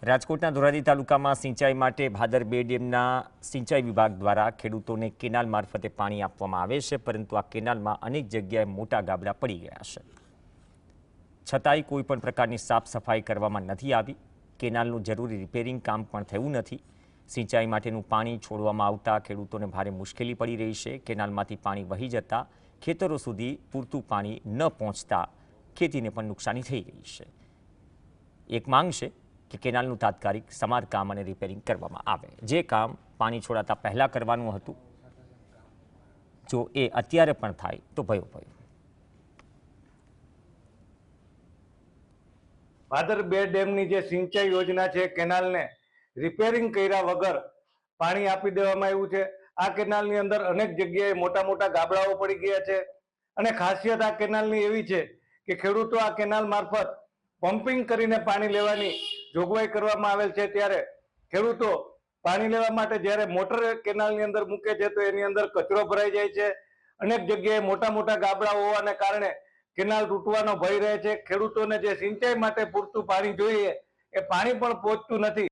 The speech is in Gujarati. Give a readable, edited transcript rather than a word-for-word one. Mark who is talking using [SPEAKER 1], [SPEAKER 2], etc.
[SPEAKER 1] રાજકોટના ધોરાજી તાલુકામાં સિંચાઈ માટે ભાદર 2 ડેમના સિંચાઈ વિભાગ દ્વારા ખેડૂતોને કેનાલ મારફતે પાણી આપવામાં આવે છે, પરંતુ આ કેનાલમાં અનેક જગ્યાએ મોટા ગાબડા પડી ગયા છે. છતાંય કોઈ પણ પ્રકારની સાફ સફાઈ કરવામાં નથી આવી. કેનાલનું જરૂરી રિપેરિંગ કામ પણ થયું નથી. સિંચાઈ માટેનું પાણી છોડવામાં આવતા ખેડૂતોને ભારે મુશ્કેલી પડી રહી છે. કેનાલમાંથી પાણી વહી જતા ખેતરો સુધી પૂરતું પાણી ન પહોંચતા ખેતીને પણ નુકસાની થઈ રહી છે. એક માંગ છે કે કેનાલનું તાત્કાલિક સમારકામ અને રિપેરિંગ કરવામાં આવે. જે કામ પાણી છોડાતા પહેલા કરવાનું હતું, જો એ અત્યારે પણ થાય તો ભયો ભયો.
[SPEAKER 2] ભાદર 2 ડેમની જે સિંચાઈ યોજના છે, કેનાલને રિપેરિંગ કર્યા વગર પાણી આપી દેવામાં આવ્યું છે. આ કેનાલની અંદર અનેક જગ્યાએ મોટા મોટા ગાબડાઓ પડી ગયા છે અને ખાસિયત આ કેનાલની એવી છે કે ખેડૂતો આ કેનાલ મારફત પમ્પિંગ કરીને પાણી લેવાની જોગવાઈ કરવામાં આવેલ છે. ત્યારે ખેડૂતો પાણી લેવા માટે જ્યારે મોટર કેનાલની અંદર મૂકે છે તો એની અંદર કચરો ભરાઈ જાય છે. અનેક જગ્યાએ મોટા મોટા ગાબડા હોવાને કારણે કેનાલ તૂટવાનો ભય રહે છે. ખેડૂતોને જે સિંચાઈ માટે પૂરતું પાણી જોઈએ એ પાણી પણ પહોંચતું નથી.